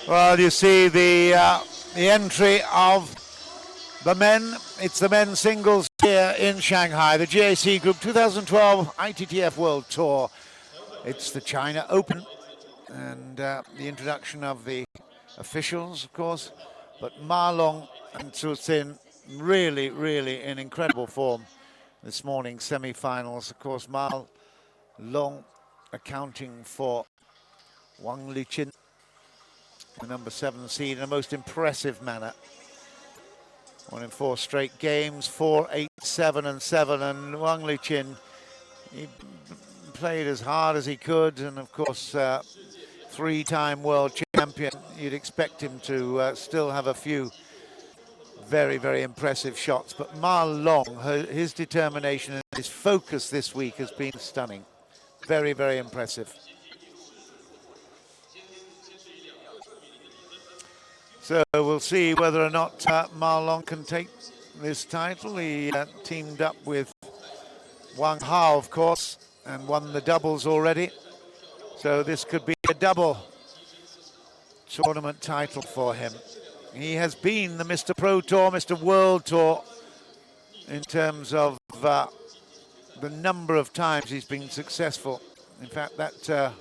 Well, you see the entry of the men. It's the men's singles here in Shanghai, the GAC Group 2012 ITTF World Tour. It's the China Open and the introduction of the officials, of course, but Ma Long and Su Xin really in incredible form this morning, semi-finals. Of course, Ma Long accounting for Wang Liqin, the number 7 seed, in a most impressive manner. 1 in 4 straight games, 4, 8, 7 and 7, and Wang Liqin, he played as hard as he could, and of course 3-time world champion. You'd expect him to still have a few very impressive shots, but Ma Long, his determination and his focus this week has been stunning. Very impressive. So we'll see whether or not Ma Long can take this title. He teamed up with Wang Hao, of course, and won the doubles already. So this could be a double tournament title for him. He has been the Mr. Pro Tour, Mr. World Tour in terms of the number of times he's been successful. In fact, that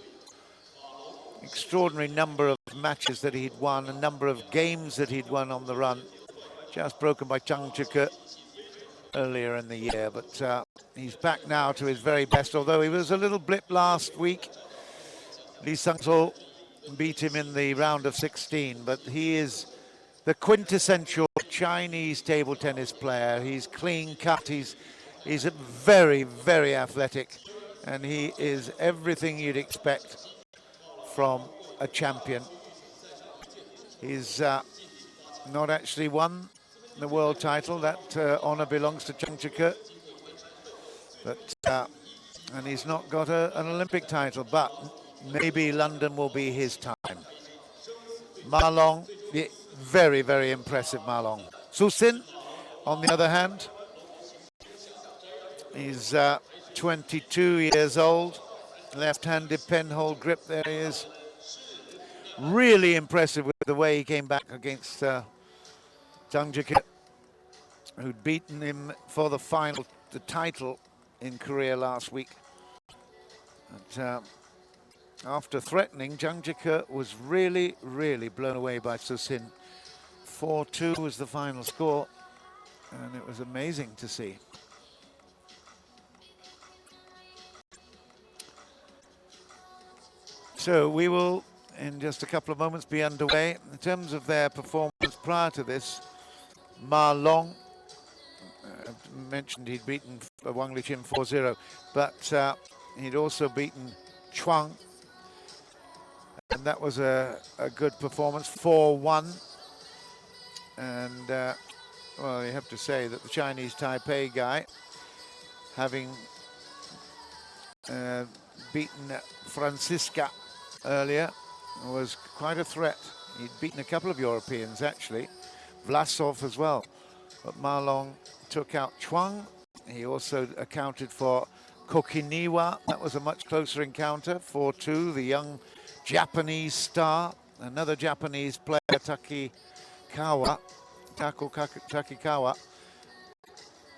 extraordinary number of matches that he'd won, a number of games that he'd won on the run, just broken by Zhang Zhike earlier in the year. But he's back now to his very best, although he was a little blip last week. Li Sangzhou beat him in the round of 16, but he is the quintessential Chinese table tennis player. He's clean cut, he's very athletic, and he is everything you'd expect from a champion. He's not actually won the world title. That honor belongs to Zhang Zhike, but and he's not got an Olympic title, but maybe London will be his time. Ma Long, very impressive Ma Long. Su Xin, on the other hand, he's 22 years old, left-handed penhold grip, there he is. Really impressive with the way he came back against Zhang Zhike, who'd beaten him for the title in Korea last week. But after threatening, Zhang Zhike was really blown away by Su Xin. 4-2 was the final score, and it was amazing to see. So we will, in just a couple of moments, be underway. In terms of their performance prior to this, Ma Long, mentioned he'd beaten Wang Liqin 4-0, but he'd also beaten Chuang, and that was a good performance, 4-1. And, well, you have to say that the Chinese Taipei guy, having beaten Francisca earlier, was quite a threat. He'd beaten a couple of Europeans, actually, Vlasov as well. But Ma Long took out Chuang. He also accounted for Kokiniwa. That was a much closer encounter, 4-2. The young Japanese star, another Japanese player, Takikawa,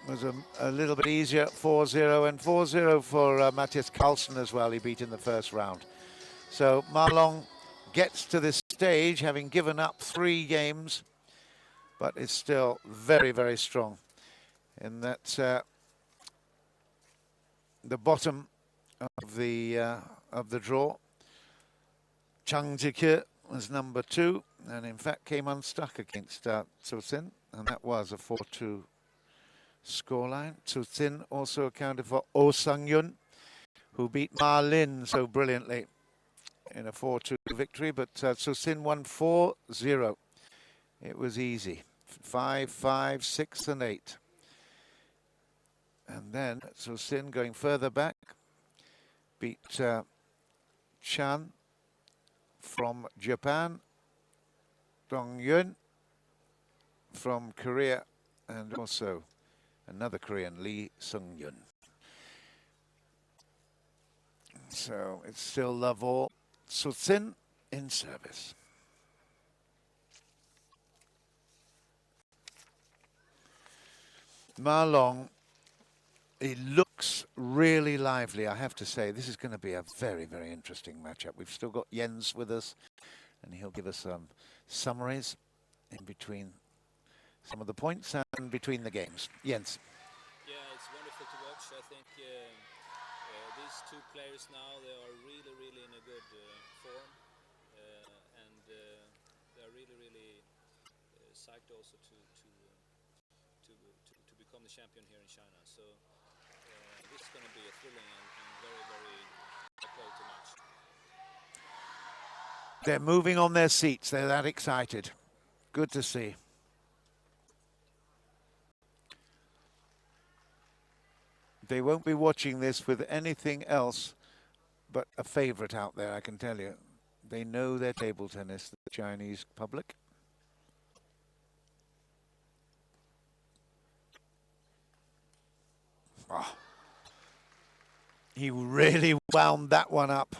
was a little bit easier at 4-0, and 4-0 for Matthias Carlsen as well. He beat in the first round. So Ma Long gets to this stage having given up 3 games, but is still very strong. And that's the bottom of the draw. Zhang Zhike was number 2, and in fact came unstuck against Su Xin, and that was a 4-2 scoreline. Su Xin also accounted for Oh Sang-yun, who beat Ma Lin so brilliantly in a 4-2 victory, but Su Xin won 4-0. It was easy. 5, 6 and 8. And then Su Xin, going further back, beat Chan from Japan, Dong Yun from Korea, and also another Korean, Lee Sung-yun. So it's still love all. Su Xin in service. Ma Long, he looks really lively, I have to say. This is going to be a very, very interesting matchup. We've still got Jens with us, and he'll give us some summaries in between some of the points and between the games. Jens. Yeah, it's wonderful to watch. I think these two players now, they are really, really in a good form, and they are really, really psyched also to become the champion here in China. So this is going to be a thrilling and very, very quality match. They're moving on their seats. They're that excited. Good to see. They won't be watching this with anything else but a favorite out there, I can tell you. They know their table tennis, the Chinese public. Oh. He really wound that one up,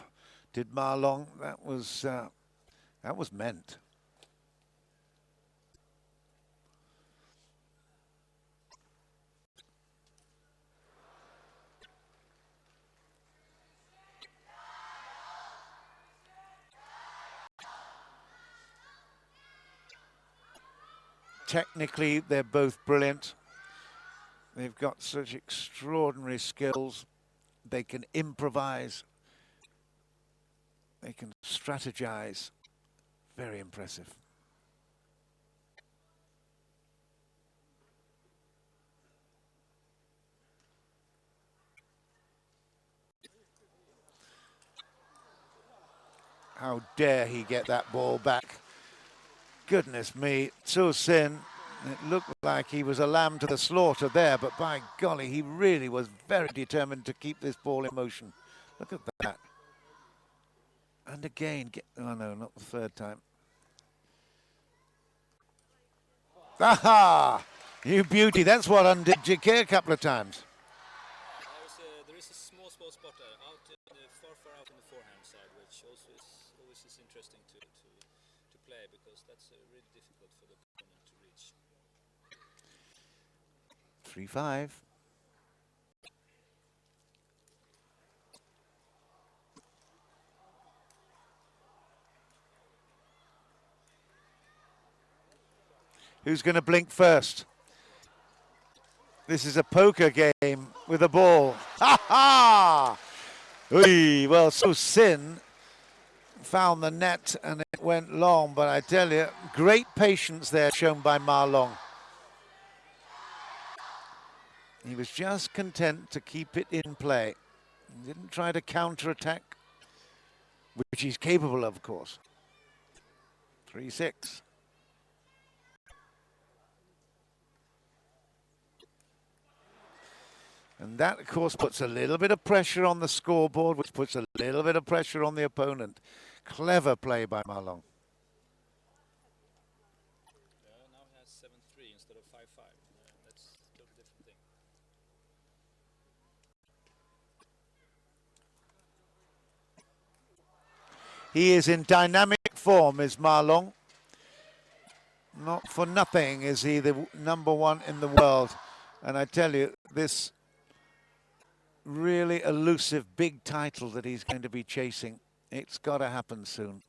did Ma Long. That was meant. Technically, they're both brilliant. They've got such extraordinary skills. They can improvise. They can strategize. Very impressive. How dare he get that ball back? Goodness me, Su Sin, it looked like he was a lamb to the slaughter there, but by golly, he really was very determined to keep this ball in motion. Look at that. And again, oh no, not the third time. Aha! You beauty, that's what undid GAC a couple of times. There is a small spot there, far out in the forehand side, which also always is interesting to play, because that's really difficult for the opponent to reach. 3-5. Who's going to blink first? This is a poker game with a ball. Ha ha! Well, Su Sin found the net and it went long, but I tell you, great patience there shown by Ma Long. He was just content to keep it in play. He didn't try to counter-attack, which he's capable of course. 3-6. And that, of course, puts a little bit of pressure on the scoreboard, which puts a little bit of pressure on the opponent. Clever play by Ma Long. Now he has 7-3 instead of 5-5. That's a totally different thing. He is in dynamic form, is Ma Long. Not for nothing is he the #1 in the world. And I tell you, this really elusive big title that he's going to be chasing, it's got to happen soon.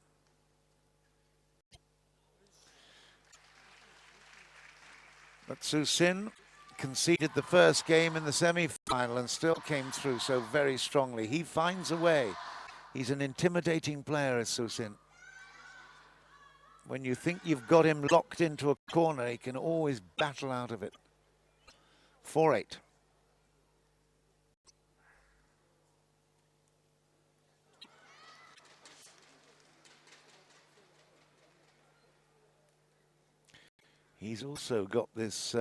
But Su Sin conceded the first game in the semi-final and still came through so very strongly. He finds a way. He's an intimidating player, as Su Sin. When you think you've got him locked into a corner, he can always battle out of it. 4-8. He's also got this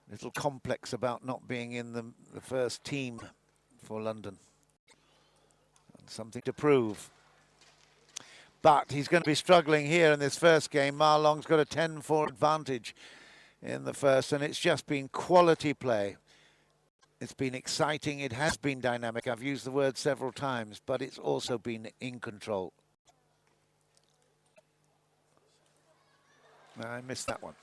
little complex about not being in the first team for London. And something to prove. But he's going to be struggling here in this first game. Ma Long's got a 10-4 advantage in the first, and it's just been quality play. It's been exciting. It has been dynamic. I've used the word several times, but it's also been in control. I missed that one.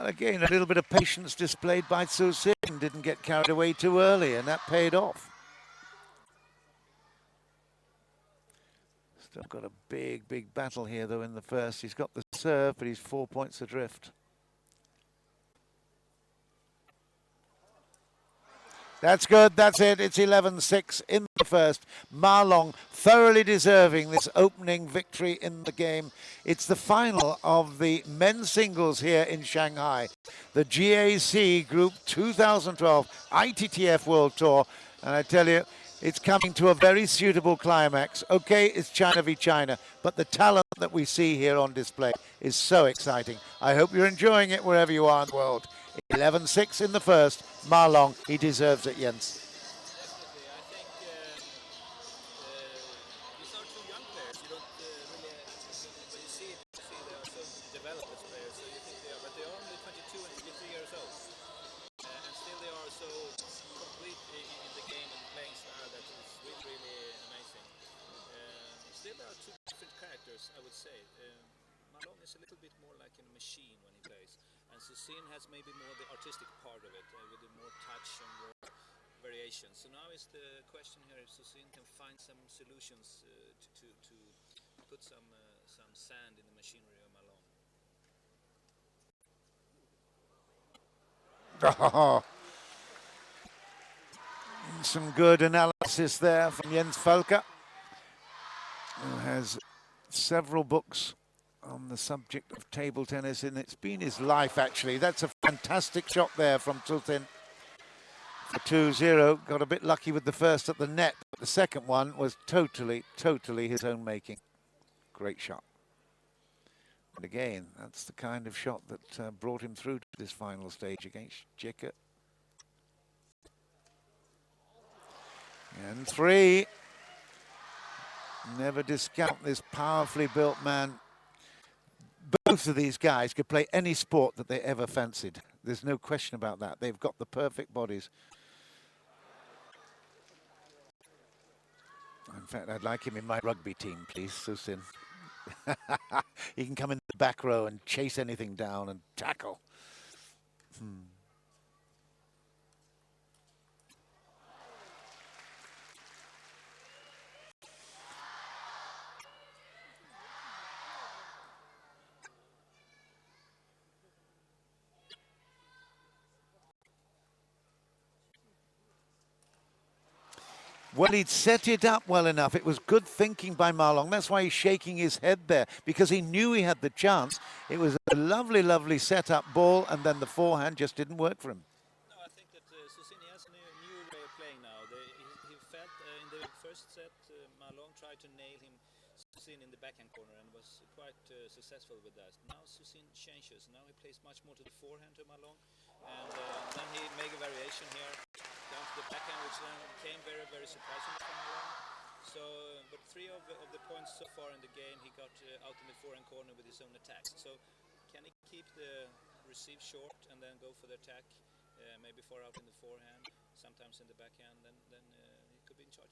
again, a little bit of patience displayed by Su Sin. Didn't get carried away too early, and that paid off. Still got a big, big battle here, though, in the first. He's got the serve, but he's 4 points adrift. That's good, that's it. It's 11-6 in the first. Ma Long thoroughly deserving this opening victory in the game. It's the final of the men's singles here in Shanghai. The GAC Group 2012 ITTF World Tour. And I tell you, it's coming to a very suitable climax. Okay, it's China v China, but the talent that we see here on display is so exciting. I hope you're enjoying it wherever you are in the world. 11-6 in the first. Ma Long, he deserves it, Jens. Definitely. I think these are two young players. You don't really, when you see they are so developed as players, so you think they are, but they are only 22 and 23 years old. And still they are so complete in the game and playing style that is really, really amazing. Still there are two different characters, I would say. Ma Long is a little bit more like a machine when he plays. And Su Sin has maybe more the artistic part of it, with the more touch and more variation. So now is the question here if Su Sin can find some solutions to put some sand in the machinery of Ma Long. Oh. Some good analysis there from Jens Falke, who has several books on the subject of table tennis, and it's been his life, actually. That's a fantastic shot there from Su Sin for 2-0. Got a bit lucky with the first at the net, but the second one was totally his own making. Great shot. And again, that's the kind of shot that brought him through to this final stage against Jicker. And 3. Never discount this powerfully built man. Both of these guys could play any sport that they ever fancied. There's no question about that. They've got the perfect bodies. In fact, I'd like him in my rugby team, please, Su Sin. He can come in the back row and chase anything down and tackle. Well, he'd set it up well enough. It was good thinking by Ma Long. That's why he's shaking his head there, because he knew he had the chance. It was a lovely, lovely set-up ball, and then the forehand just didn't work for him. No, I think that Su Sin has a new way of playing now. He felt in the first set, Ma Long tried to nail him, Su Sin, in the backhand corner, and was quite successful with that. Now Su Sin changes. Now he plays much more to the forehand to Ma Long, and then he made a variation here down to the backhand, which then came very, very surprising for Ma Long. So, but 3 of the points so far in the game, he got out in the forehand corner with his own attacks. So, can he keep the receive short and then go for the attack, maybe far out in the forehand, sometimes in the backhand, then he could be in charge.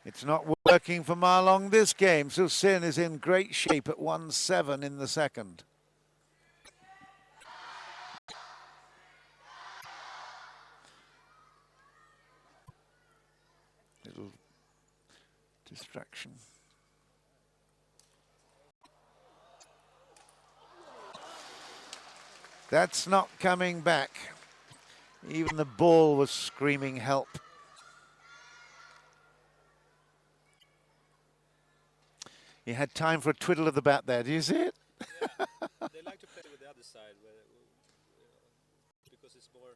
It's not working for Ma Long this game. Su Sin is in great shape at 1-7 in the second. Little distraction. That's not coming back. Even the ball was screaming help. He had time for a twiddle of the bat there. Do you see it? Yeah, they like to play with the other side because it's more.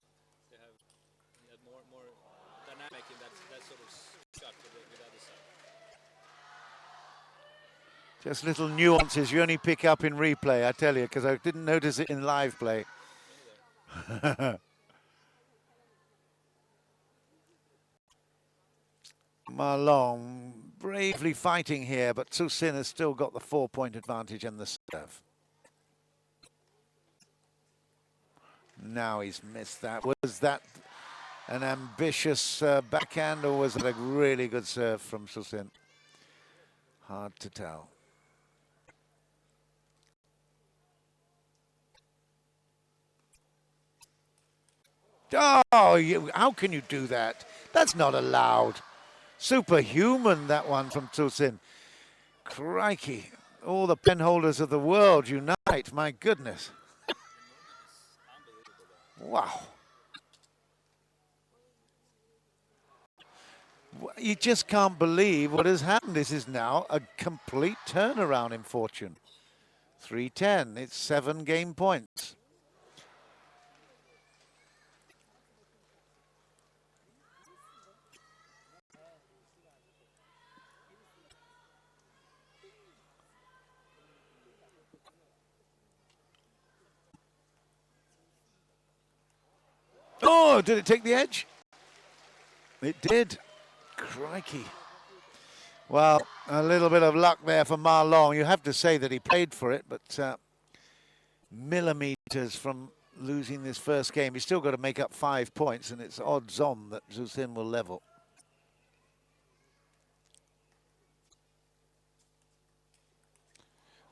They have more dynamic in that sort of shot with the other side. Just little nuances you only pick up in replay, I tell you, because I didn't notice it in live play. Ma Long bravely fighting here, but Su Sin has still got the 4-point advantage and the serve. Now he's missed that. Was that an ambitious backhand, or was it a really good serve from Su Sin? Hard to tell. Oh, how can you do that? That's not allowed. Superhuman, that one from Susin. Crikey. All the pen holders of the world unite. My goodness. Wow. You just can't believe what has happened. This is now a complete turnaround in fortune. 3-10. It's 7 game points. Oh, did it take the edge? It did. Crikey. Well, a little bit of luck there for Ma Long. You have to say that he paid for it, but millimeters from losing this first game. He's still got to make up 5 points, and it's odds on that Zhu Xin will level.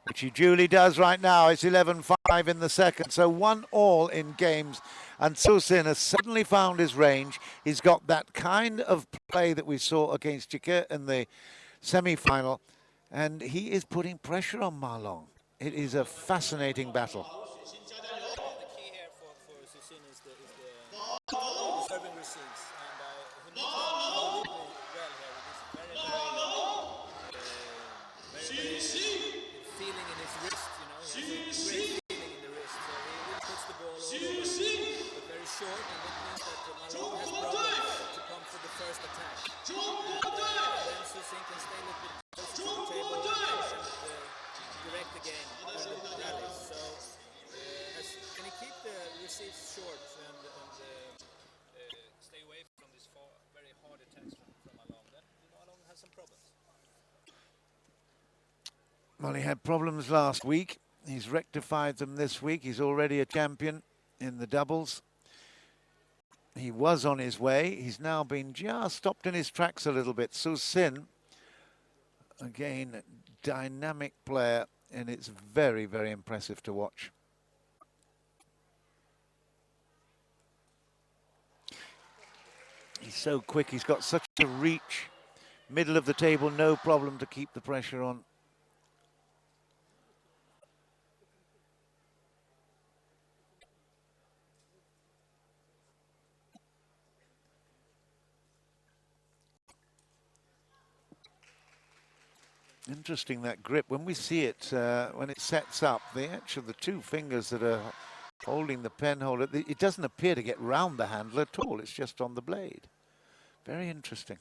Which he duly does right now. It's 11-5 in the second. So 1-1 in games. And Zhu Xin has suddenly found his range. He's got that kind of play that we saw against GAC in the semi-final. And he is putting pressure on Ma Long. It is a fascinating battle. The key here for Zhu Xin is the serving receives. And he makes that really well here with this very feeling in his wrist, you know. He has a great feeling in the wrist. So he really puts the ball over, but very short, and that means that Ma Long has problems to come for the first attack. And then Zhu Xin can stay a little bit closer to the table and direct the game during the rallies. So can he keep the receives short and stay away from these very hard attacks from Ma Long, then Ma Long has some problems. Well, he had problems last week. He's rectified them this week. He's already a champion in the doubles. He was on his way. He's now been just stopped in his tracks a little bit. Zhu Xin, again, dynamic player, and it's very, very impressive to watch. He's so quick. He's got such a reach. Middle of the table, no problem to keep the pressure on. Interesting, that grip. When we see it, when it sets up, the two fingers that are holding the pen holder, it doesn't appear to get round the handle at all. It's just on the blade. Very interesting.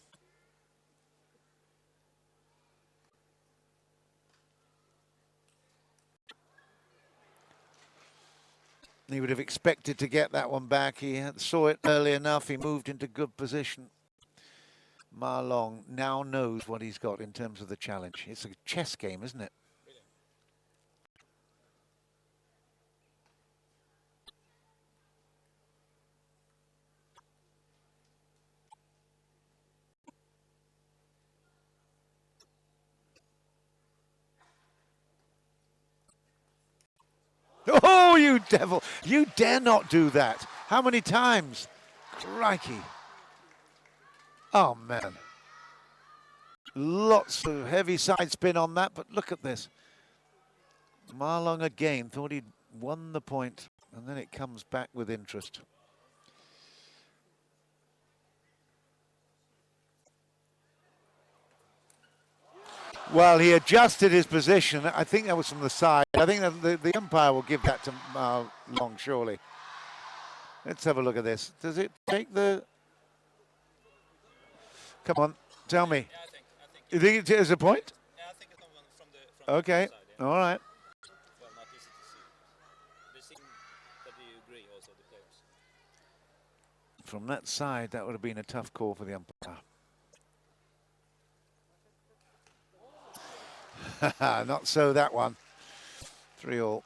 He would have expected to get that one back. He saw it early enough. He moved into good position. Ma Long now knows what he's got in terms of the challenge. It's a chess game, isn't it? Oh, you devil. You dare not do that. How many times? Crikey. Oh, man. Lots of heavy side spin on that, but look at this. Ma Long again thought he'd won the point, and then it comes back with interest. Well, he adjusted his position. I think that was from the side. I think that the umpire will give that to Ma Long, surely. Let's have a look at this. Does it take the... Come on, tell me. Yeah, I think You think it is a point? Yeah, I think it's from Okay, the side, yeah. all right. Well, not easy to see. They seem that you agree also, the players. From that side, that would have been a tough call for the umpire. Not so that one. 3-3. You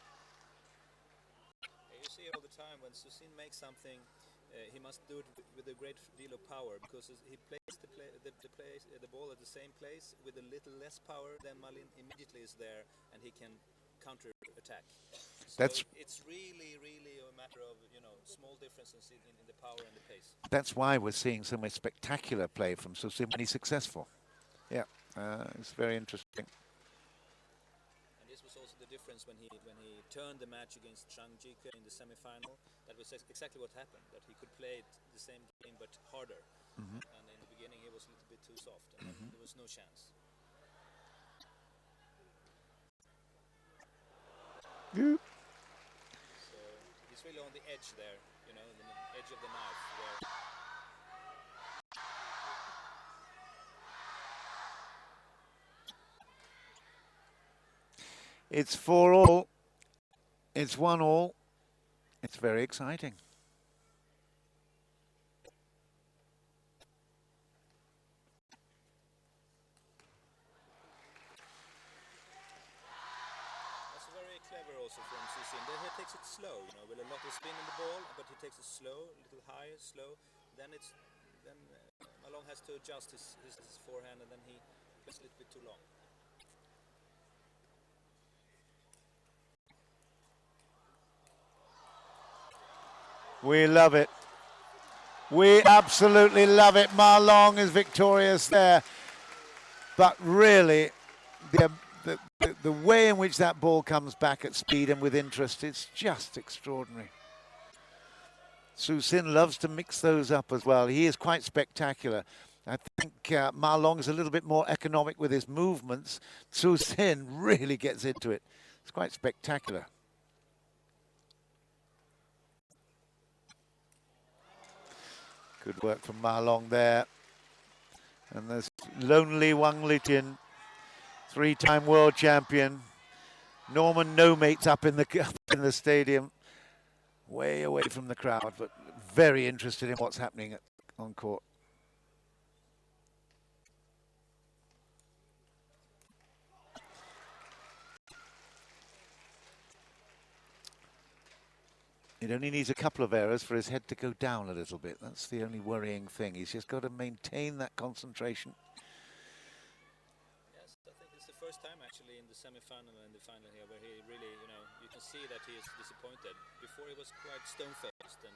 see all the time when Zhu Xin makes something, he must do it with a great deal of power, because he plays the ball at the same place with a little less power, then Malin immediately is there and he can counter attack. That's it's really, really a matter of, you know, small differences in the power and the pace. That's why we're seeing so much spectacular play from Su Sin when he's successful. Yeah, it's very interesting. And this was also the difference when he turned the match against Zhang Jike in the semi-final. That was exactly what happened. That he could play it the same game but harder. And in the beginning he was a little bit too soft, and then there was no chance. Yeah. So he's really on the edge there, you know, the edge of the knife. Where It's 4-all. It's 1-all. It's very exciting. that's very clever also from Su Sin. He takes it slow, you know, with a lot of spin in the ball, but he takes it slow, a little high, slow. Then Malong has to adjust his forehand, and then he plays a little bit too long. We love it. We absolutely love it. Ma Long is victorious there. But really, the way in which that ball comes back at speed and with interest, it's just extraordinary. Su Sin loves to mix those up as well. He is quite spectacular. I think Ma Long is a little bit more economic with his movements. Su Sin really gets into it. It's quite spectacular. Good work from Ma Long there. And there's lonely Wang Litin, three-time world champion. Norman No Mates up in the stadium, way away from the crowd, but very interested in what's happening on court. It only needs a couple of errors for his head to go down a little bit. That's the only worrying thing. He's just got to maintain that concentration. Yes, I think it's the first time actually in the semi-final and the final here where he really, you know, you can see that he is disappointed. Before he was quite stone-faced and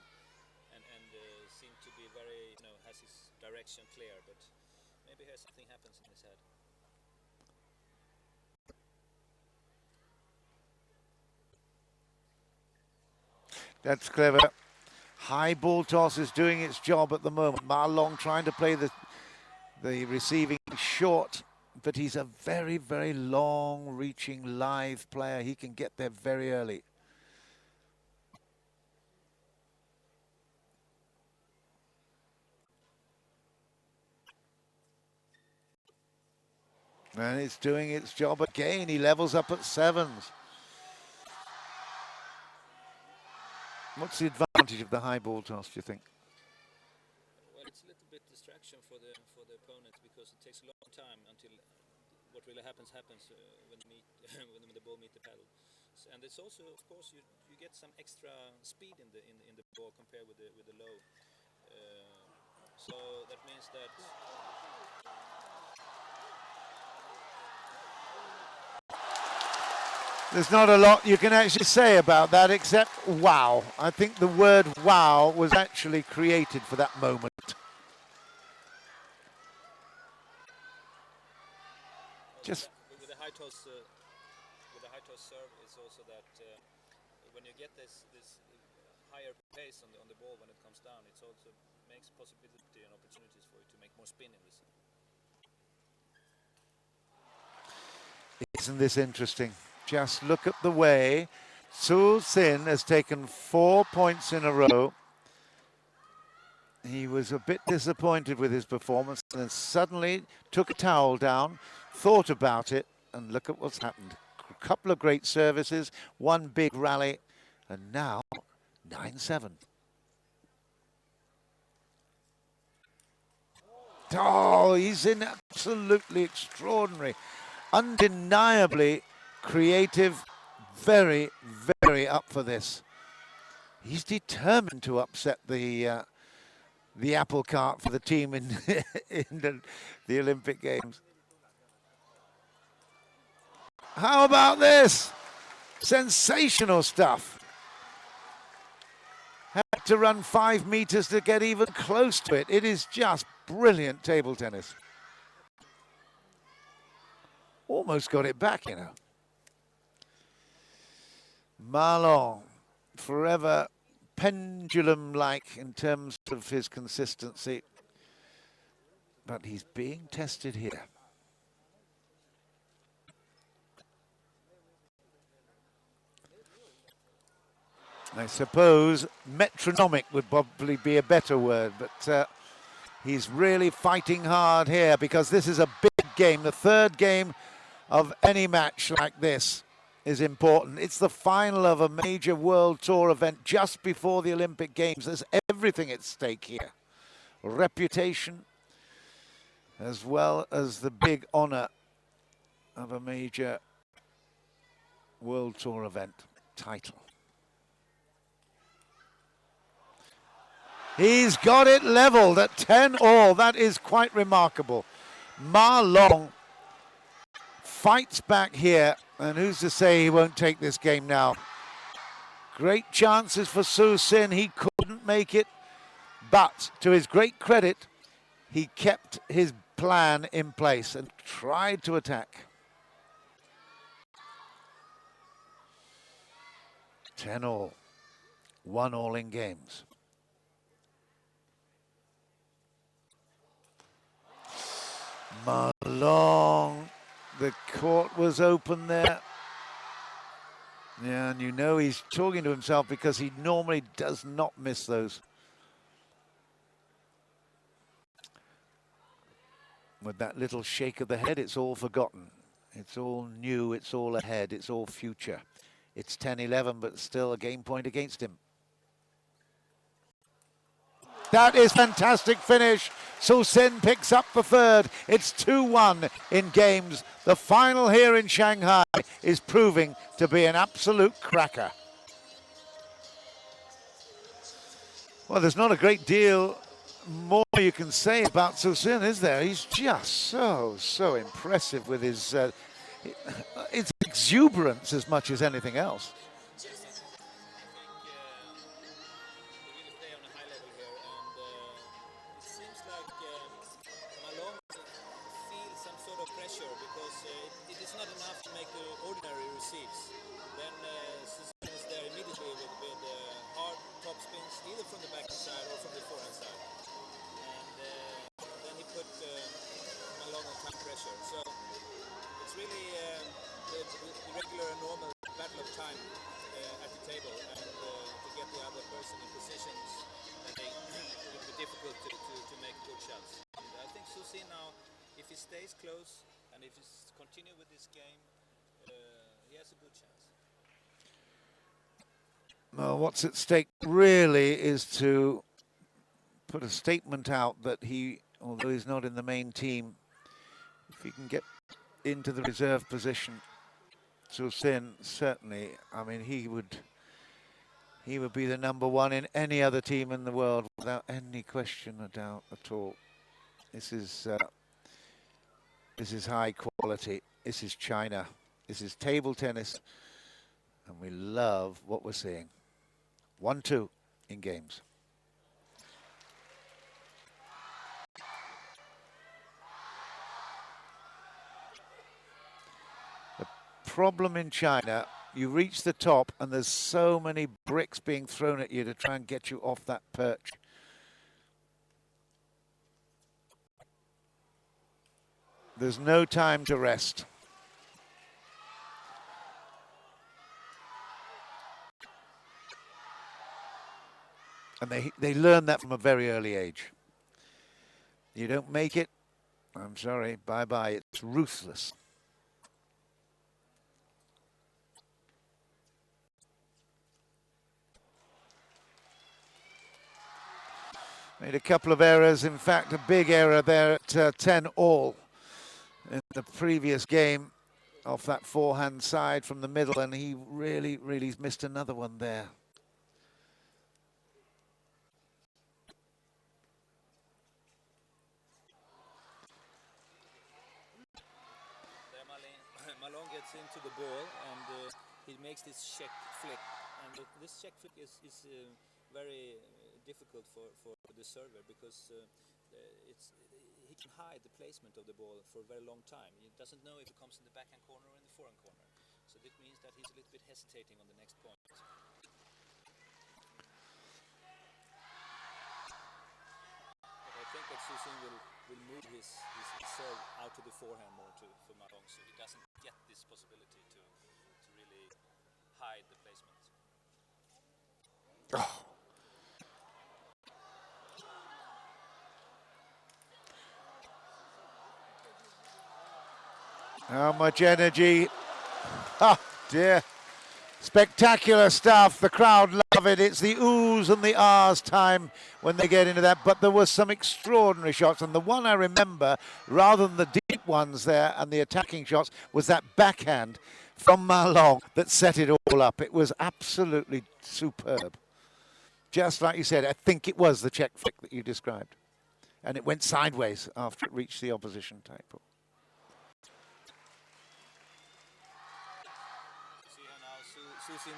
seemed to be very, you know, has his direction clear, but maybe here something happens in his head. That's clever. High ball toss is doing its job at the moment. Ma Long trying to play the receiving short, but he's a very, very long-reaching, live player. He can get there very early. And it's doing its job again. He levels up at sevens. What's the advantage of the high ball toss, do you think? Well, it's a little bit distraction for the opponent because it takes a long time until what really happens when the ball meet the paddle. And it's also, of course, you get some extra speed in the ball compared with the low. So that means that. There's not a lot you can actually say about that except wow. I think the word wow was actually created for that moment. Just with the high toss serve, it's also that when you get this higher pace on the ball when it comes down, it also makes possibility and opportunities for you to make more spin in this. Isn't this interesting? Just look at the way Su Sin has taken 4 points in a row. He was a bit disappointed with his performance and then suddenly took a towel down, thought about it, and look at what's happened. A couple of great services, one big rally, and now 9-7. Oh, he's in absolutely extraordinary, undeniably creative, very, very up for this. He's determined to upset the apple cart for the team in the Olympic Games. How about this? Sensational stuff. Had to run 5 meters to get even close to it. It is just brilliant table tennis. Almost got it back, you know. Marlon, forever pendulum-like in terms of his consistency. But he's being tested here. I suppose metronomic would probably be a better word, but he's really fighting hard here because this is a big game. The third game of any match like this is important. It's the final of a major world tour event just before the Olympic Games. There's everything at stake here. Reputation, as well as the big honor of a major world tour event title. He's got it leveled at 10-all. That is quite remarkable. Ma Long fights back here, and who's to say he won't take this game now? Great chances for Su Sin. He couldn't make it, but to his great credit, he kept his plan in place and tried to attack. 10-all, 1-all in games. Malong, the court was open there. Yeah, and you know he's talking to himself because he normally does not miss those. With that little shake of the head, it's all forgotten. It's all new, it's all ahead, it's all future. It's 10-11, but still a game point against him. That is fantastic finish. Su Sin picks up the third. It's 2-1 in games. The final here in Shanghai is proving to be an absolute cracker. Well, there's not a great deal more you can say about Su Sin, is there? He's just so impressive with his exuberance as much as anything else. Well, what's at stake really is to put a statement out that he, although he's not in the main team, if he can get into the reserve position, Su Sin certainly, I mean, he would be the number one in any other team in the world without any question or doubt at all. This is high quality. This is China. This is table tennis, and we love what we're seeing. 1-2 in games. The problem in China, you reach the top and there's so many bricks being thrown at you to try and get you off that perch. There's no time to rest. And they learn that from a very early age. You don't make it, I'm sorry, bye-bye. It's ruthless. Made a couple of errors. In fact, a big error there at 10-all in the previous game off that forehand side from the middle, and he really missed another one there. Malone gets into the ball, and he makes this check flick, and this check flick is very difficult for the server because he can hide the placement of the ball for a very long time. He doesn't know if it comes in the backhand corner or in the forehand corner. So this means that he's a little bit hesitating on the next point. But I think that Susin will move his serve out to the forehand more for Ma Long, so he doesn't get this possibility to really hide the placement. Oh. How much energy. Oh, dear. Spectacular stuff. The crowd love it. It's the oohs and the ahs time when they get into that. But there was some extraordinary shots. And the one I remember, rather than the deep ones there and the attacking shots, was that backhand from Ma Long that set it all up. It was absolutely superb. Just like you said, I think it was the check flick that you described. And it went sideways after it reached the opposition table. Susin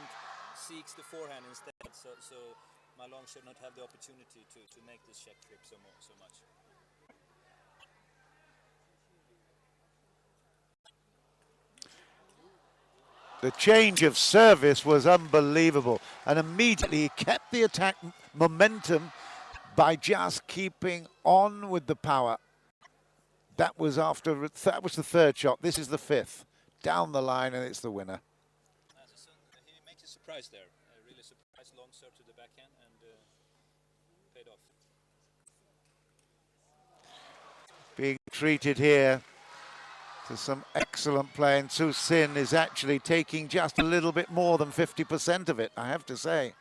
seeks the forehand instead, so Ma Long should not have the opportunity to make this check flip so much. The change of service was unbelievable, and immediately he kept the attack momentum by just keeping on with the power. That was the third shot. This is the fifth. Down the line, and it's the winner. He makes a surprise there. A really surprise long serve to the backhand and paid off. Being treated here to some excellent play, and Susin is actually taking just a little bit more than 50% of it, I have to say.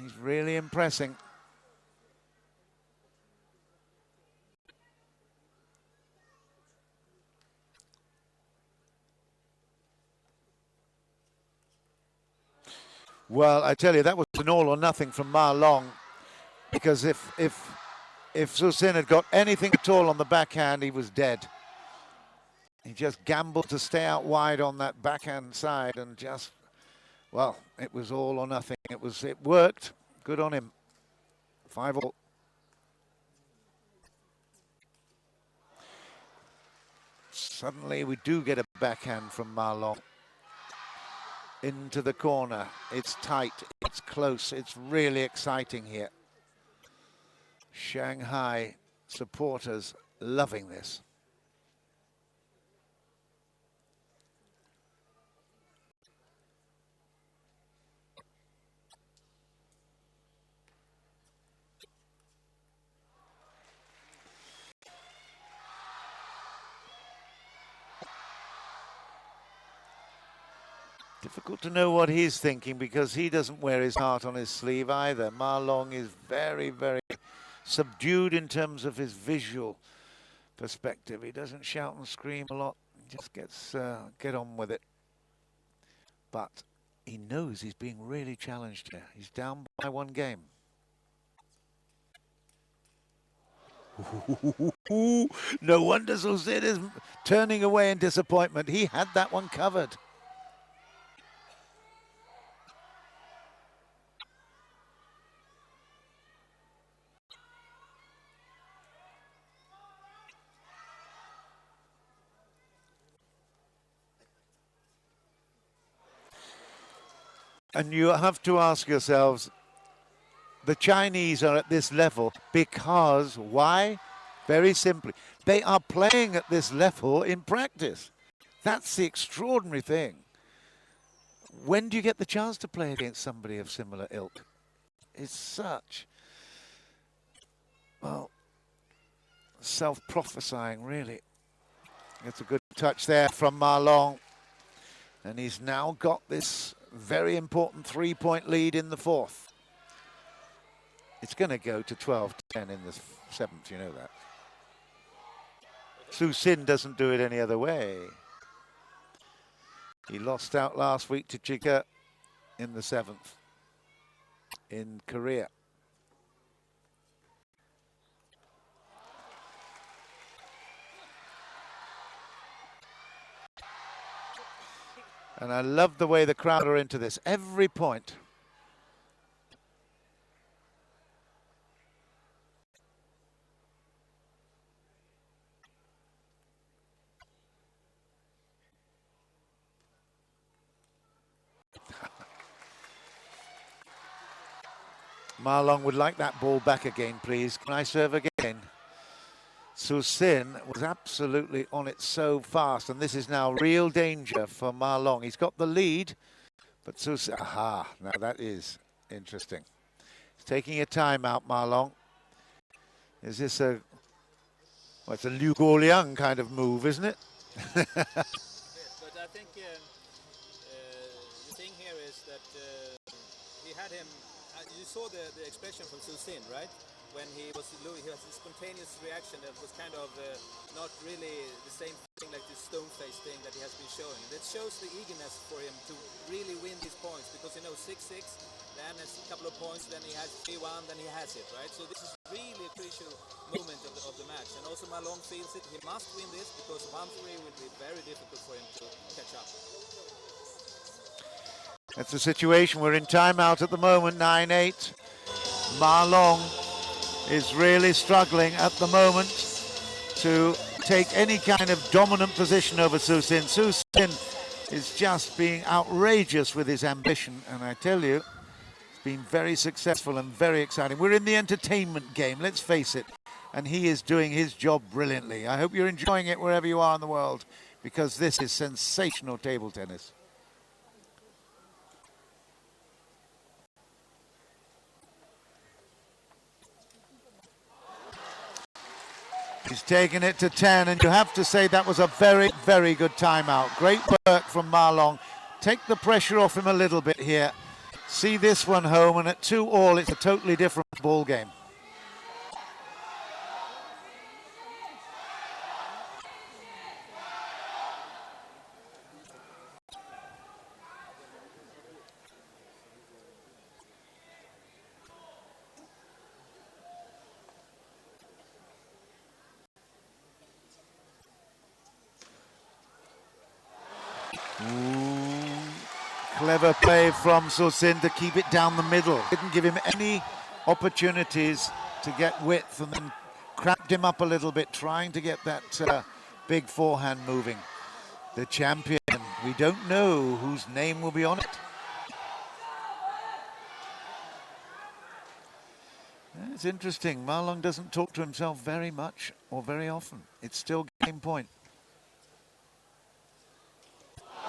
He's really impressing. Well, I tell you, that was an all or nothing from Ma Long, because if Susin had got anything at all on the backhand, he was dead. He just gambled to stay out wide on that backhand side and just, well, it was all or nothing. It worked. Good on him. 5-all. Suddenly we do get a backhand from Ma Long. Into the corner. It's tight. It's close. It's really exciting here. Shanghai supporters loving this. Difficult to know what he's thinking because he doesn't wear his heart on his sleeve either. Ma Long is very, very subdued in terms of his visual perspective. He doesn't shout and scream a lot. He just get on with it. But he knows he's being really challenged here. He's down by one game. No wonder Susin is turning away in disappointment. He had that one covered. And you have to ask yourselves, the Chinese are at this level because, why? Very simply, they are playing at this level in practice. That's the extraordinary thing. When do you get the chance to play against somebody of similar ilk? It's such, well, self-prophesying, really. It's a good touch there from Ma Long. And he's now got this very important 3-point lead in the fourth. It's going to go to 12-10 in the seventh, you know that. Susin doesn't do it any other way. He lost out last week to Chica in the seventh in Korea. And I love the way the crowd are into this. Every point. Ma Long would like that ball back again, please. Can I serve again? Su Sin was absolutely on it so fast, and this is now real danger for Ma Long. He's got the lead, but Su Sin, aha, now that is interesting. He's taking a timeout, Ma Long. Is this a, well, it's a Liu Guoliang kind of move, isn't it? Yes, but I think the thing here is that he had him, you saw the expression from Su Sin, right? When he has a spontaneous reaction that was kind of not really the same thing like this stone face thing that he has been showing. That shows the eagerness for him to really win these points, because 6-6, then has a couple of points, then he has 3-1, then he has it, right? So this is really a crucial moment of the match. And also Ma Long feels it. He must win this, because 1-3 will be very difficult for him to catch up. That's the situation. We're in timeout at the moment, 9-8. Ma Long is really struggling at the moment to take any kind of dominant position over Su Sin. Su Sin is just being outrageous with his ambition, and I tell you, it's been very successful and very exciting. We're in the entertainment game, let's face it, and he is doing his job brilliantly. I hope you're enjoying it wherever you are in the world, because this is sensational table tennis. He's taken it to 10, and you have to say that was a very, very good timeout. Great work from Ma Long. Take the pressure off him a little bit here. See this one home, and at 2-all, it's a totally different ball game. Clever play from Su Sin to keep it down the middle. Didn't give him any opportunities to get width, and then cramped him up a little bit, trying to get that big forehand moving. The champion, we don't know whose name will be on it. It's interesting, Ma Long doesn't talk to himself very much or very often. It's still game point.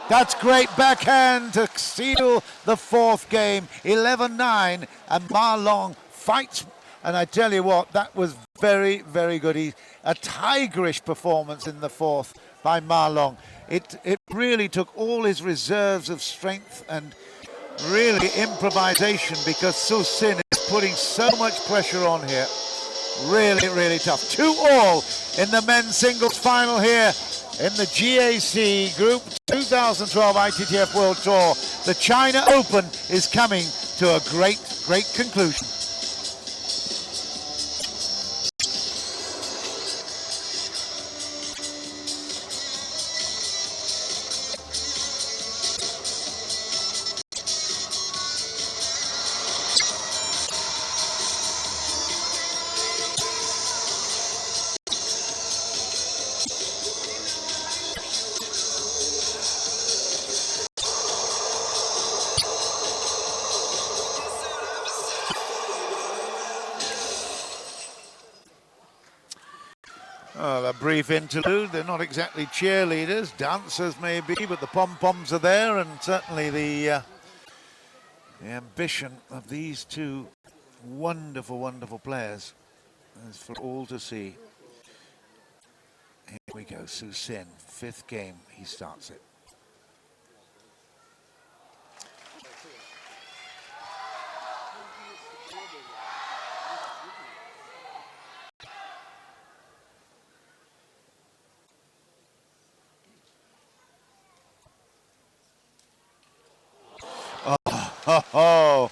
That's great backhand to seal the fourth game, 11-9, and Ma Long fights. And I tell you what, that was very, very good. A tigerish performance in the fourth by Ma Long. It really took all his reserves of strength and really improvisation, because Su Sin is putting so much pressure on here. Really, really tough. 2-all in the men's singles final here in the GAC Group 2012 ITTF World Tour. The China Open is coming to a great, great conclusion. Well, a brief interlude. They're not exactly cheerleaders, dancers maybe, but the pom-poms are there, and certainly the ambition of these two wonderful, wonderful players is for all to see. Here we go, Su Sin, fifth game, he starts it. Oh,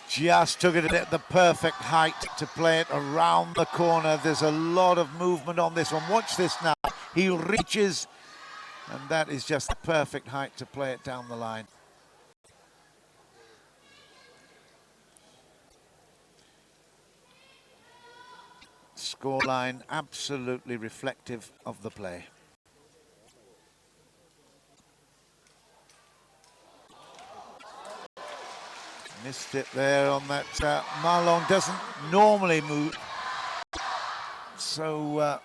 just took it at the perfect height to play it around the corner. There's a lot of movement on this one. Watch this now. He reaches And that is just the perfect height to play it down the line. Scoreline absolutely reflective of the play. Missed it there on that. Ma Long doesn't normally move so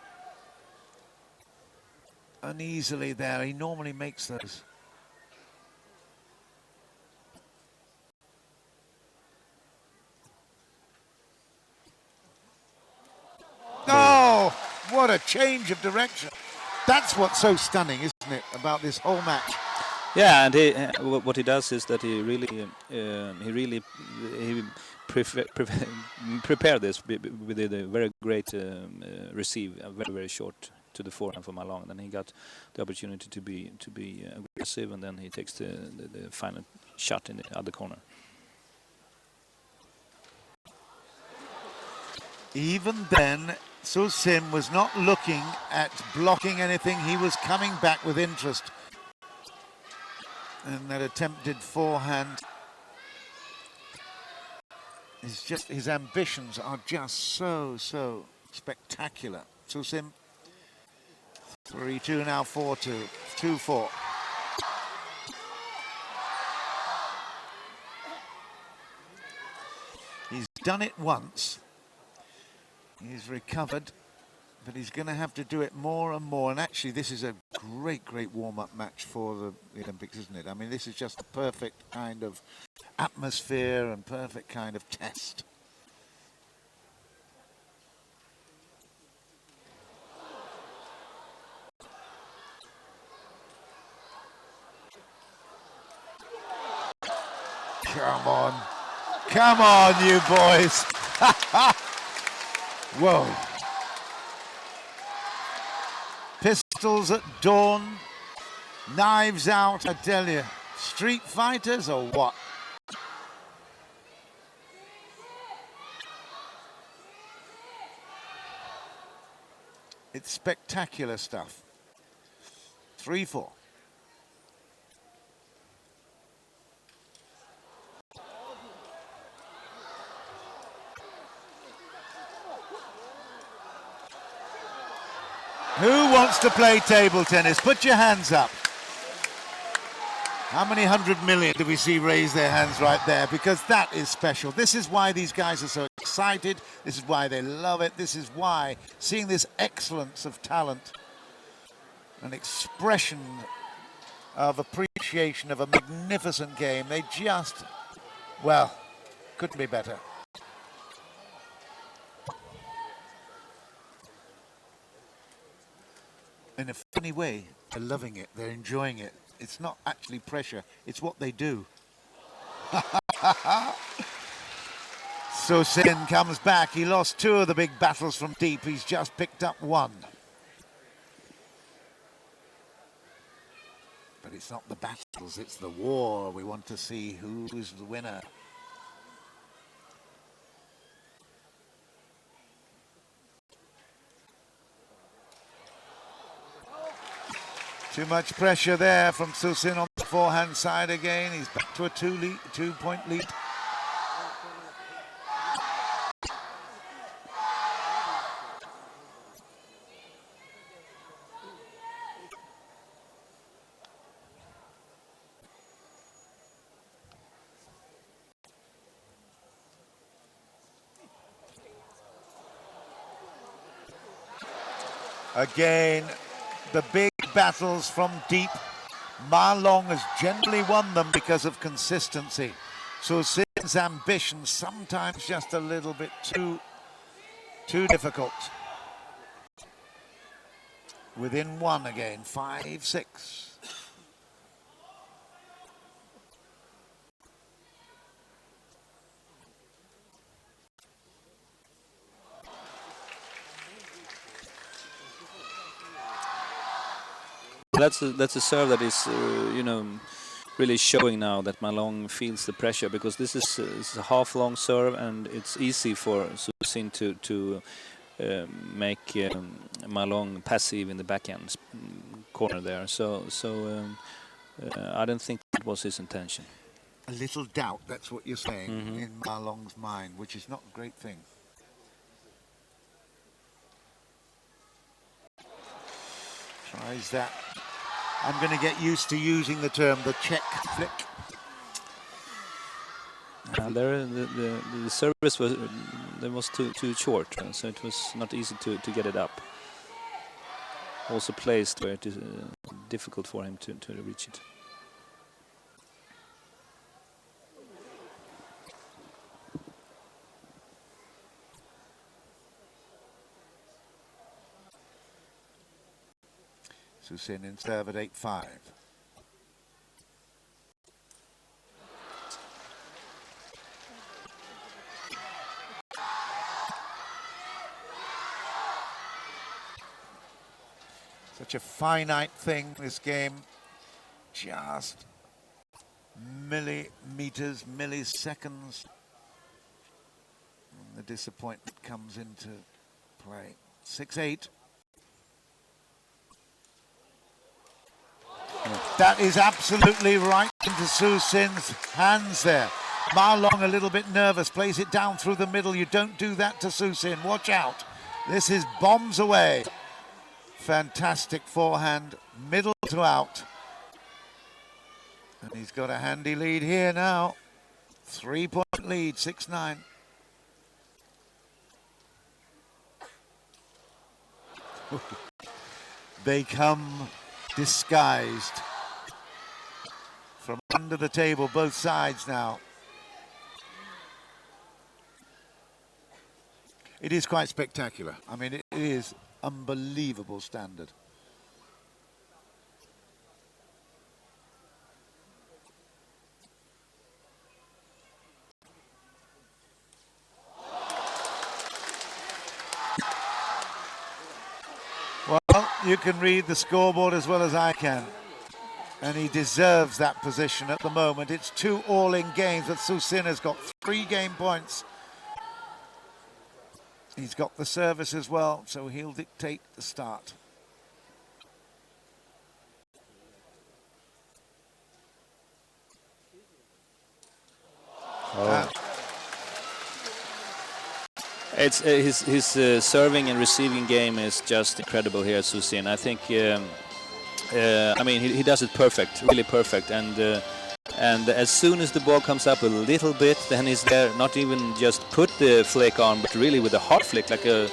uneasily there. He normally makes those. Oh, what a change of direction. That's what's so stunning, isn't it, about this whole match? Yeah, and he, what he does is that he prepared this with a very great receive, very short to the forehand for Malong. Then he got the opportunity to be aggressive, and then he takes the final shot in the other corner. Even then, So Sim was not looking at blocking anything. He was coming back with interest. And that attempted forehand is just, his ambitions are just so spectacular. So Sim, 3-2 now, 4-2, 2-4. He's done it once. He's recovered, but he's going to have to do it more and more. And actually, this is a great warm-up match for the Olympics, isn't it? I mean, this is just the perfect kind of atmosphere and perfect kind of test. Come on, you boys. Whoa. Pistols at dawn, knives out, I tell you. Street fighters or what? It's spectacular stuff. 3-4. Who wants to play table tennis? Put your hands up. How many 100 million do we see raise their hands right there? Because that is special. This is why these guys are so excited. This is why they love it. This is why seeing this excellence of talent, an expression of appreciation of a magnificent game, they just, well, couldn't be better. In a funny way, they're loving it, they're enjoying it. It's not actually pressure, it's what they do. So Sin comes back. He lost 2 of the big battles from deep. He's just picked up 1. But it's not the battles, it's the war. We want to see who's the winner. Too much pressure there from Susin on the forehand side again. He's back to a 2-point lead. Again, the big battles from deep. Ma Long has generally won them because of consistency. So Sin's ambition sometimes just a little bit too difficult. Within 1 again, 5-6. That's a serve that is, you know, really showing now that Malong feels the pressure, because this is a half-long serve, and it's easy for Susin to make Malong passive in the backhand, corner there. So I don't think that was his intention. A little doubt, that's what you're saying, in Ma Long's mind, which is not a great thing. Tries that. I'm going to get used to using the term the check flick. There, the service was too short, so it was not easy to get it up. Also placed where it is difficult for him to reach it. Susin in serve at 8-5. Such a finite thing, this game. Just millimeters, milliseconds. And the disappointment comes into play. 6-8. That is absolutely right into Susin's hands there. Ma Long a little bit nervous, plays it down through the middle. You don't do that to Susin. Watch out. This is bombs away. Fantastic forehand, middle to out. And he's got a handy lead here now. 3-point lead, 6-9. They come disguised from under the table, both sides now. It is quite spectacular. I mean, it is unbelievable standard. Well, you can read the scoreboard as well as I can. And he deserves that position at the moment. It's 2 all-in games, but Susin has got 3 game points. He's got the service as well, so he'll dictate the start. It's his serving and receiving game is just incredible here, Susin. I think, I mean, he does it perfect, really perfect, and as soon as the ball comes up a little bit, then he's there, not even just put the flick on, but really with a hard flick, like a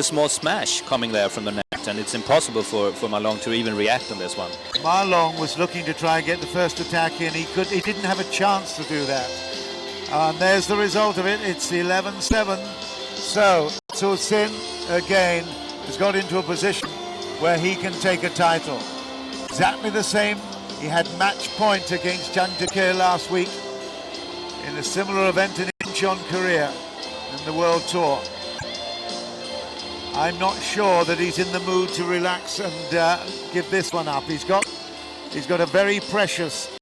small smash coming there from the net, and it's impossible for Ma Long to even react on this one. Ma Long was looking to try and get the first attack in. He didn't have a chance to do that. And there's the result of it. It's 11-7. So Susin again has got into a position where he can take a title. Exactly the same. He had match point against Jang Jae last week in a similar event in Incheon, Korea, in the World Tour. I'm not sure that he's in the mood to relax and give this one up. He's got a very precious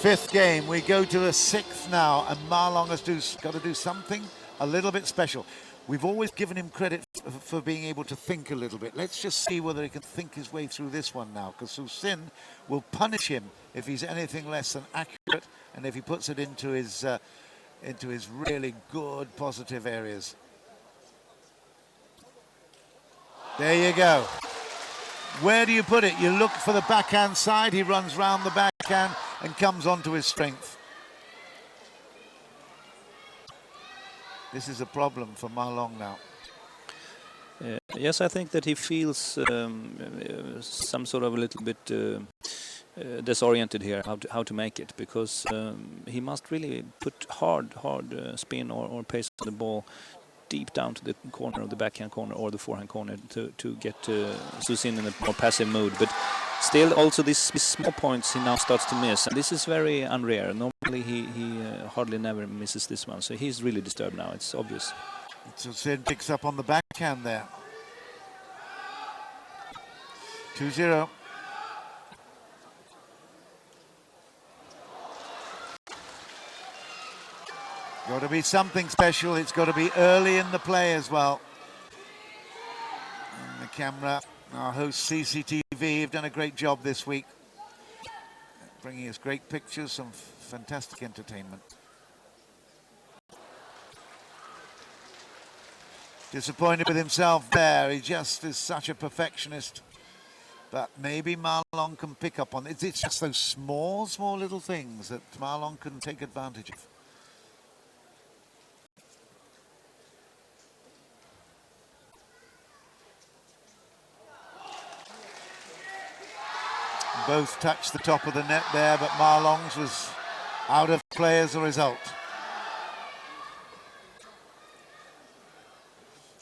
5th game. We go to the 6th now, and Ma Long has got to do something a little bit special. We've always given him credit for being able to think a little bit. Let's just see whether he can think his way through this one now, because Susin will punish him if he's anything less than accurate and if he puts it into his really good positive areas. There you go. Where do you put it? You look for the backhand side. He runs round the backhand and comes onto his strength. This is a problem for Ma Long now. Yes, I think that he feels some sort of a little bit disoriented here, how to make it, because he must really put hard spin or pace on the ball deep down to the corner of the backhand corner or the forehand corner to get Susin in a more passive mood. But still, also these small points he now starts to miss, and this is very unrare. Normally he hardly never misses this one, so he's really disturbed now. It's obvious. Susin picks up on the backhand there. 2-0. Got to be something special. It's got to be early in the play as well. And the camera, our host CCTV TV have done a great job this week, bringing us great pictures, some fantastic entertainment. Disappointed with himself there. He just is such a perfectionist. But maybe Ma Long can pick up on it. It's just those small little things that Ma Long can take advantage of. Both touched the top of the net there, but Ma Long's was out of play as a result.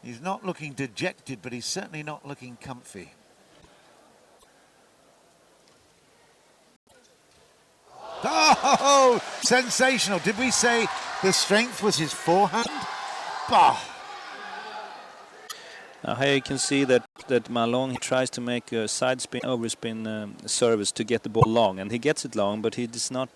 He's not looking dejected, but he's certainly not looking comfy. Oh, sensational. Did we say the strength was his forehand? Bah. Here you can see that Ma Long, he tries to make a side spin, overspin service to get the ball long, and he gets it long, but he's not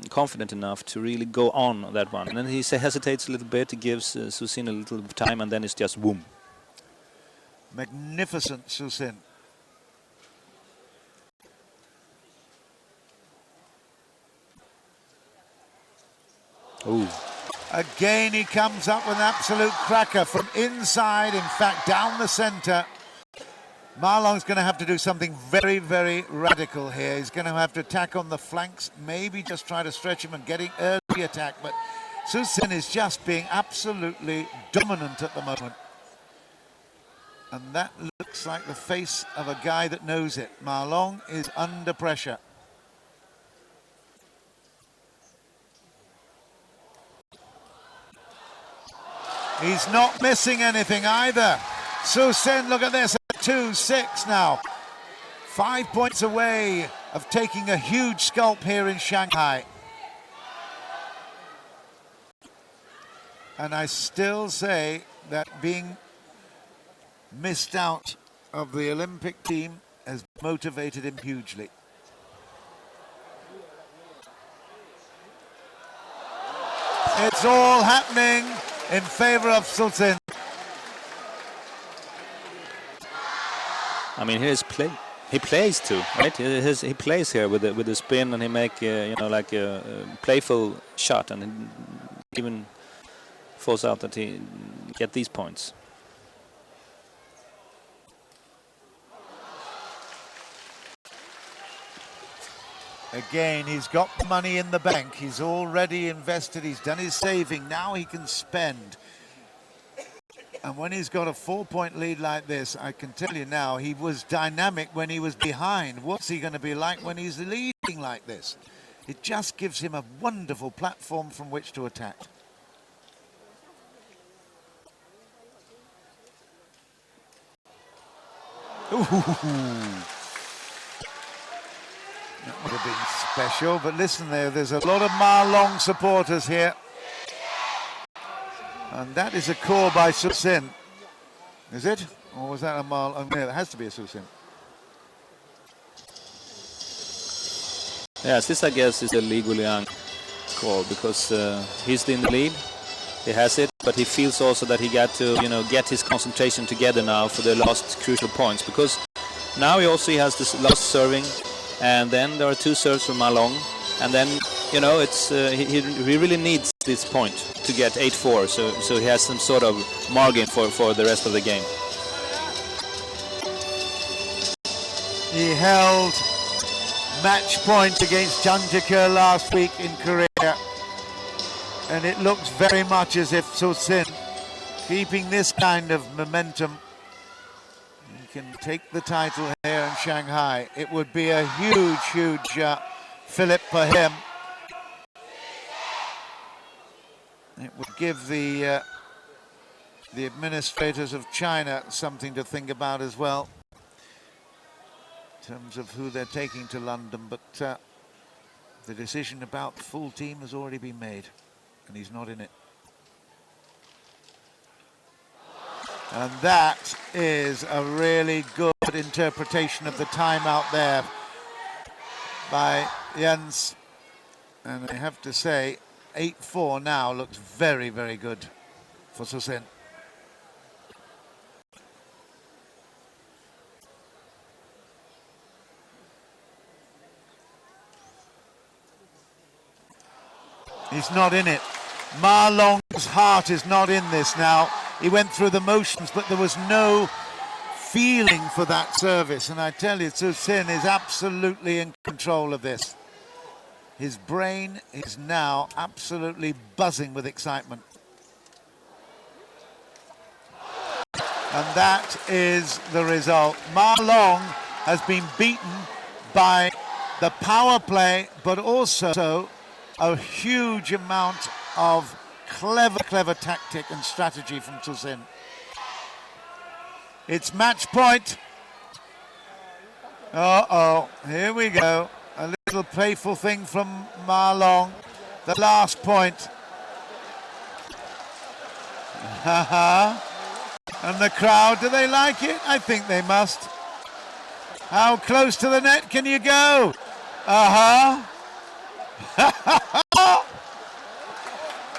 confident enough to really go on that one. And then he hesitates a little bit, he gives Su Xin a little time, and then it's just boom. Magnificent Su Xin. Ooh. Again, he comes up with an absolute cracker from inside, in fact, down the centre. Ma Long's going to have to do something very, very radical here. He's going to have to attack on the flanks, maybe just try to stretch him and getting early attack. But Su Xin is just being absolutely dominant at the moment. And that looks like the face of a guy that knows it. Ma Long is under pressure. He's not missing anything either. Su Xin, look at this, 2-6 now. 5 points away of taking a huge scalp here in Shanghai. And I still say that being missed out of the Olympic team has motivated him hugely. It's all happening in favor of Su Xin. I mean, here's play. He plays too, right? He plays here with the spin, and he make like a playful shot, and he even falls out that he get these points. Again, he's got money in the bank. He's already invested. He's done his saving. Now he can spend. And when he's got a 4-point lead like this, I can tell you now, he was dynamic when he was behind. What's he going to be like when he's leading like this? It just gives him a wonderful platform from which to attack. Ooh. That would have been special, but listen there's a lot of Ma Long supporters here. And that is a call by Su Xin. Is it? Or was that a Ma Long? Oh, yeah, it has to be a Su Xin. Yes, this I guess is a Li Guoliang call, because he's in the lead. He has it, but he feels also that he got to, get his concentration together now for the last crucial points, because now he also has this last serving. And then there are 2 serves from Ma Long, and then it's he really needs this point to get 8-4, so he has some sort of margin for the rest of the game. He held match point against Jung Jae-keul last week in Korea, and it looks very much as if Su Xin, keeping this kind of momentum, can take the title here in Shanghai. It would be a huge fillip for him. It would give the administrators of China something to think about as well, in terms of who they're taking to London. But the decision about the full team has already been made, and he's not in it. And that is a really good interpretation of the timeout there by Jens. And I have to say, 8-4 now looks very, very good for Su Xin. He's not in it. Ma Long's heart is not in this now. He went through the motions, but there was no feeling for that service. And I tell you, Su Sin is absolutely in control of this. His brain is now absolutely buzzing with excitement. And that is the result. Ma Long has been beaten by the power play, but also a huge amount of clever tactic and strategy from Su Sin. It's match point. Uh-oh, here we go. A little playful thing from Ma Long. The last point. And the crowd, do they like it? I think they must. How close to the net can you go?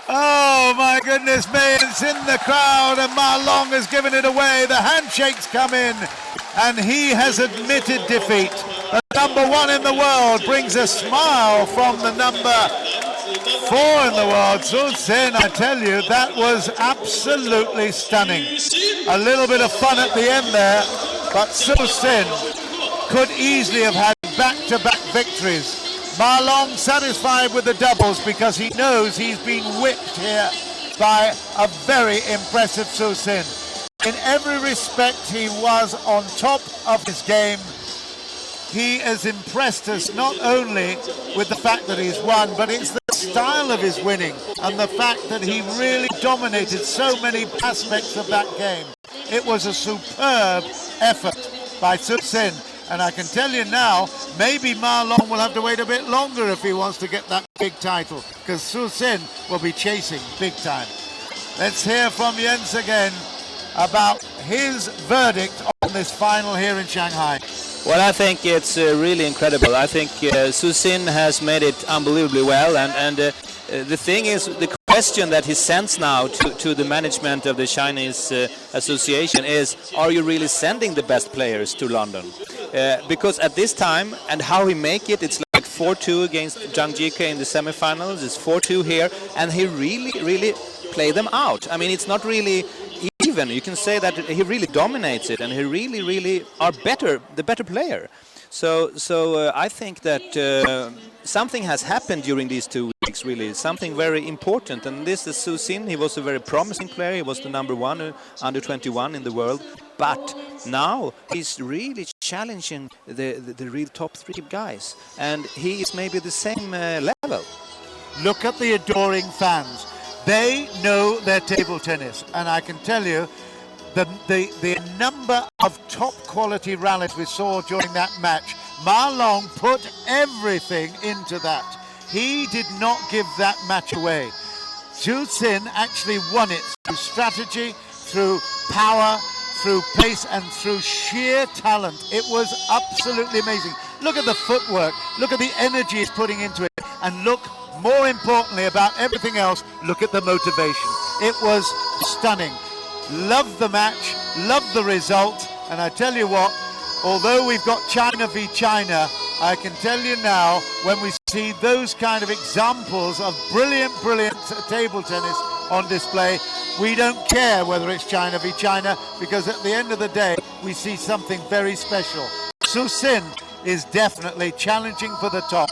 Oh my goodness me, it's in the crowd and Ma Long has given it away. The handshakes come in and he has admitted defeat. The number 1 in the world brings a smile from the number 4 in the world. Su Sin, I tell you, that was absolutely stunning. A little bit of fun at the end there, but Su Sin could easily have had back-to-back victories. Ma Long satisfied with the doubles because he knows he's been whipped here by a very impressive Su Sin. In every respect, he was on top of his game. He has impressed us not only with the fact that he's won, but it's the style of his winning and the fact that he really dominated so many aspects of that game. It was a superb effort by Su Sin. And I can tell you now, maybe Ma Long will have to wait a bit longer if he wants to get that big title, because Su Sin will be chasing big time. Let's hear from Jens again about his verdict on this final here in Shanghai. Well, I think it's really incredible. I think Su Sin has made it unbelievably well, and the thing is, the question that he sends now to the management of the Chinese association is, are you really sending the best players to London? Because at this time, and how he make it, it's like 4-2 against Zhang Jike in the semifinals, it's 4-2 here, and he really play them out. I mean, it's not really even. You can say that he really dominates it, and he really are the better player. So I think that something has happened during these 2 weeks, really, something very important. And this is Su Sin. He was a very promising player. He was the number 1 under 21 in the world. But now he's really challenging the real top 3 guys. And he is maybe the same level. Look at the adoring fans. They know their table tennis. And I can tell you, the number of top quality rallies we saw during that match, Ma Long put everything into that. He did not give that match away. Su Sin actually won it through strategy, through power, through pace, and through sheer talent. It was absolutely amazing. Look at the footwork, look at the energy he's putting into it, and look, more importantly about everything else, look at the motivation. It was stunning. Loved the match, loved the result, and I tell you what, although we've got China v China, I can tell you now, when we see those kind of examples of brilliant table tennis on display, we don't care whether it's China v China, because at the end of the day, we see something very special. Su Sin is definitely challenging for the top.